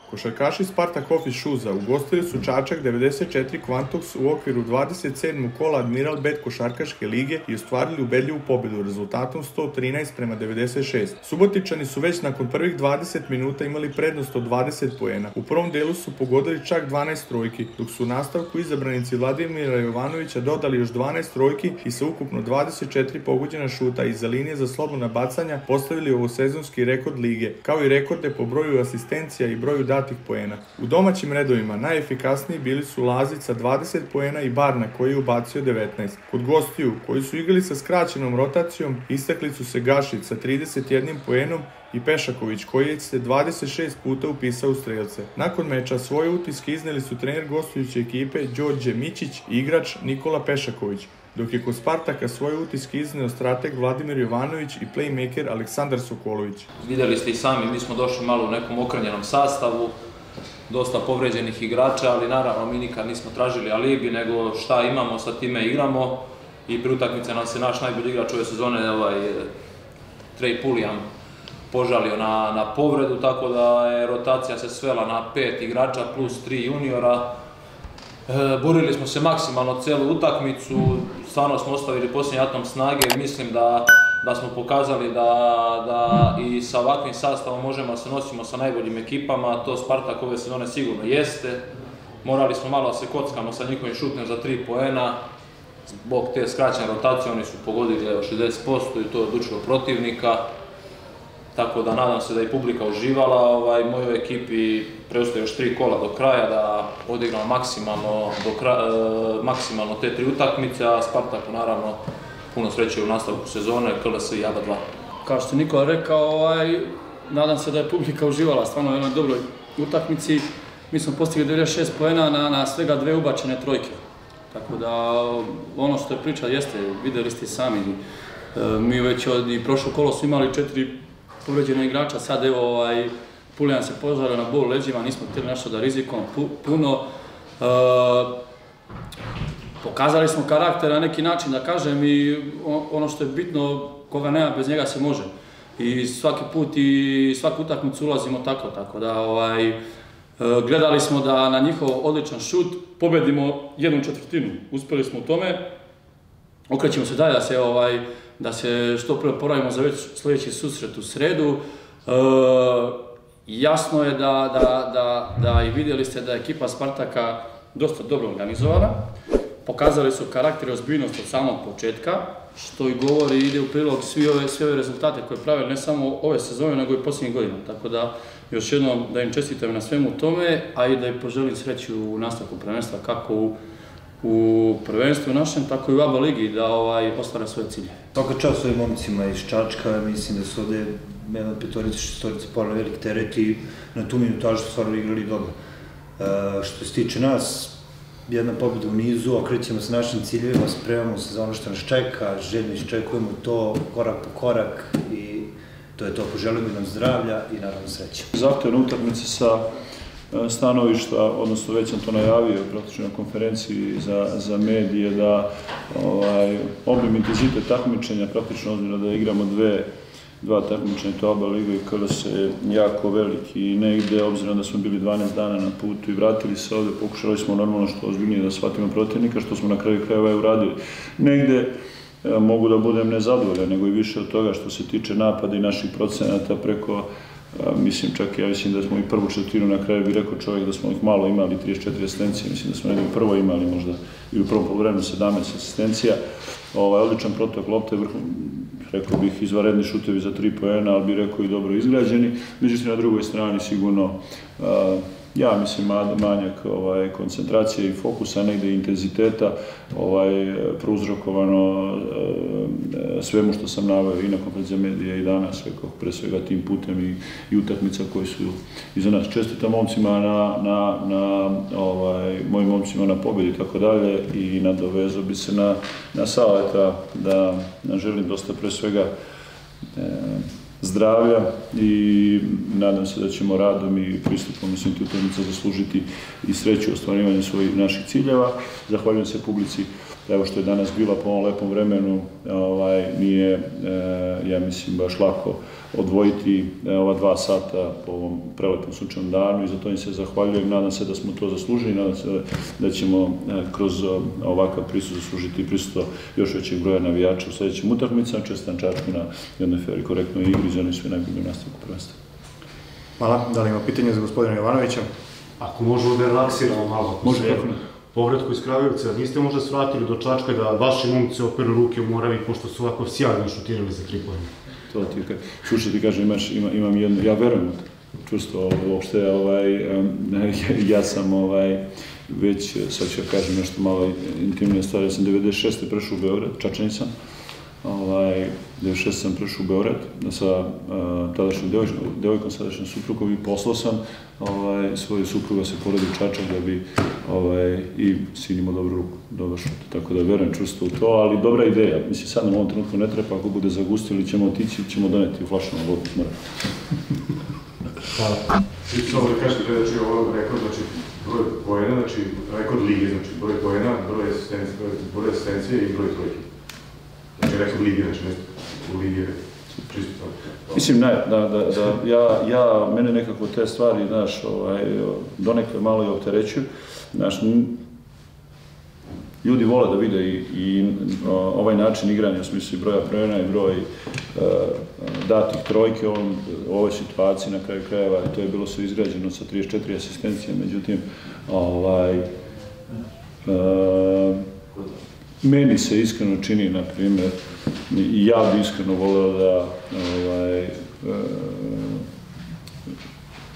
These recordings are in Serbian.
Košarkaši Spartak Office Shoesa ugostili su Čačak 94 Quantox u okviru 27. kola Admiral Bet košarkaške lige i ostvarili ubedljivu pobedu rezultatom 113-96. Subotičani su već nakon prvih 20 minuta imali prednost od 20 poena. U prvom delu su pogodili čak 12 trojki, dok su u nastavku izabranici Vladimira Jovanovića dodali još 12 trojki i sa ukupno 24 pogođena šuta iza linije za slobodna bacanja postavili ovosezonski rekord lige, kao i rekorde po broju asistencija i broju datih poena. U domaćim redovima najefikasniji bili su Lazić sa 20 poena i Barna koji je ubacio 19. Kod gostiju, koji su igrali sa skraćenom rotacijom, istakli su se Gašić sa 31 poenom i Pešaković koji je se 26 puta upisao u strelce. Nakon meča svoje utiske izneli su trener gostujuće ekipe Đorđe Mićić i igrač Nikola Pešaković, dok je kod Spartaka svoje utiske izneo strateg Vladimir Jovanović i playmaker Aleksandar Sokolović. Vidjeli ste i sami, mi smo došli malo u nekom okrenjenom sastavu, dosta povređenih igrača, ali naravno mi nikad nismo tražili alibi, nego šta imamo, sa time igramo. I pri utakmici nam se naš najbolji igrač ove sezone, Trey Pulliam, požalio na povredu, tako da je rotacija se svela na 5 igrača plus 3 juniora. Borili smo se maksimalno celu utakmicu, stvarno smo ostavili posljednji atom snage. Mislim da smo pokazali da i sa ovakvim sastavom možemo da se nosimo sa najboljim ekipama, to Spartak ove sezone sigurno jeste. Morali smo malo da se kockamo sa njihovim šutnem za 3 poena, zbog te skraćene rotacije oni su pogodili 60% i to je odlučilo protivnika. Tako da nadam se da je publika uživala, mojoj ekipi preostaje još 3 kola do kraja da odigramo maksimalno te 3 utakmice, a Spartaku naravno puno sreće u nastavku sezone, KLS i ABA 2. Kao što je Nikola rekao, nadam se da je publika uživala stvarno u jednoj dobroj utakmici. Mi smo postigli 96 poena na svega 2 ubačene trojke. Tako da ono što je priča jeste, videli ste sami, mi već od prošlo kolo su imali 4 povređena igrača, sad evo Puljan se požalio na bol leđima, nismo htjeli nešto da rizikujemo puno. Pokazali smo karakter na neki način, da kažem, i ono što je bitno, koga nema, bez njega se može. I svaki put i svaku utakmicu ulazimo tako da gledali smo da na njihov odličan šut pobedimo 1/4. Uspjeli smo u tome, okrećemo se dalje da se što prvo poravimo za već sljedeći susret u sredu. Jasno je da i vidjeli ste da je ekipa Spartaka dosta dobro organizovana. Pokazali su karakter i ozbiljnost od samog početka, što i govori i ide u prilog sve ove rezultate koje prave ne samo ove sezone, nego i posljednjih godina. Tako da još jednom da im čestitam na svemu tome, a i da im poželim sreću u nastavku prvenstva, kako u prvenstvu našem, tako i u ABA ligi, da ostvare svoje cilje. Svaka čast ovim momcima iz Čačka, mislim da su ovde jedna petorica, šestorica porno velik teret i na tu minutažu su stvarno igrali dobro. Što se tiče nas, jedna pobjeda u nizu, okrećemo se našim ciljevima, spremamo se za ono što nas čeka, željno iščekujemo to korak po korak i to je to, poželimo nam zdravlja i naravno sreće. Zahtevna utakmica sa stanovišta, odnosno već sam to najavio praktično na konferenciji za medije, da obim intenzitet takmičenja, praktično ozbiljno da igramo dva takmičenja, to ABA liga i KLS je jako veliki i negde, obzirom da smo bili 12 dana na putu i vratili se ovde, pokušali smo normalno što ozbiljnije da shvatimo protivnika, što smo na kraju krajeva i uradili. Negde mogu da budem nezadovoljan, nego i više od toga što se tiče napada i naših procenata preko, ja mislim da smo i prvu četvrtinu, na kraju bi rekao čovjek da smo ih malo imali, 34 asistencije, mislim da smo negdje u prvo imali možda i u prvom poluvremenu 17 asistencija. Odličan protok lopte, rekao bih izvanredni šutevi za 3 poena, ali bih rekao i dobro izgrađeni. Međutim, na drugoj strani sigurno, ja mislim, manjak koncentracije i fokusa, negde intenziteta, prouzrokovano svemu što sam naveo i na konferenciji medija i danas, rekao, pre svega tim putem i utakmica koji su iza nas. Čestitam momcima mojim momcima na pobjedi i tako dalje i nadovezao bi se na Saleta da želim dosta pre svega zdravlja i nadam se da ćemo radom i pristupom tih utakmica zaslužiti i sreću u ostvarivanju naših ciljeva. Zahvaljujem se publici evo što je danas bila po ovom lepom vremenu, nije, ja mislim, baš lako odvojiti ova 2 sata po ovom prelepom sunčanom danu i za to im se zahvaljujem. Nadam se da smo to zaslužili, nadam se da ćemo kroz ovakav pristup zaslužiti pristup još većeg broja navijača u sljedećim utakmicama. Čestitam Čačku na jednoj fer i korektnoj igri i želim sve najbolje u nastavku prvenstva. Hvala. Da li ima pitanje za gospodina Jovanovića? Ako možemo da relaksiramo malo. Može, kako ne? Povratku iz Kragujevca, niste možda svratili do Čačka da vaši momci operu ruke u Moravi, pošto su ovako sjajno šutirali za 3 poena? To ti čušto ti kažem, imam jedno, ja verujem čusto uopšte, ja sam već, sad ću kažem nešto malo intimnije stvari, ja sam 96. prešao u Beograd, Čačanin sam, 96. sam prešao u Beograd sa tadašnjom devojkom, sadašnjom suprugom i poslao sam svoju supruga se porodi u Čačak da bi i sin imao dobru ruku, dobro šut. Tako da verujem čusto u to, ali dobra ideja. Mislim, sad nam u ovom trenutku ne treba, ako bude zagustili ćemo otići, ćemo doneti u flašama vodu. Hvala. I samo da kažete gledači ovo rekord, znači broj poena, znači rekord lige, znači broj poena, broj asistencije i broj trojke. Znači rekord lige, znači nešto u lige, čisto to. Mislim, mene nekako te stvari, znaš, donekle malo i opterećuju. Znaš, ljudi vole da vide i ovaj način igranja, u smislu broja poena i broj datih trojke u ovoj situaciji na kraju krajeva, i to je bilo sve izgrađeno sa 34 asistencije, međutim, meni se iskreno čini, na primjer, i ja bi iskreno voleo da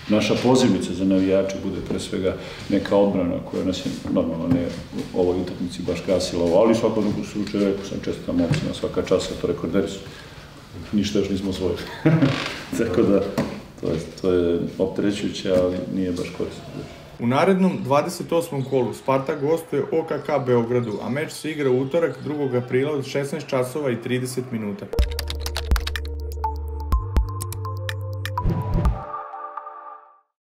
naša pozivnica za navijače bude pre svega neka odbrana koja nas je normalno ne u ovoj utakmici baš gasila ovo, ali u svakom slučaju rekao sam čestitam momcima, svaka čast, to rekorderi su. Ništa još nismo osvojili. Tako da, to je opterećujuće, ali nije baš korisno. U narednom 28. kolu Spartak gostuje OKK Beogradu, a meč se igra u utorak 2. aprila od 16 časova i 30 minuta.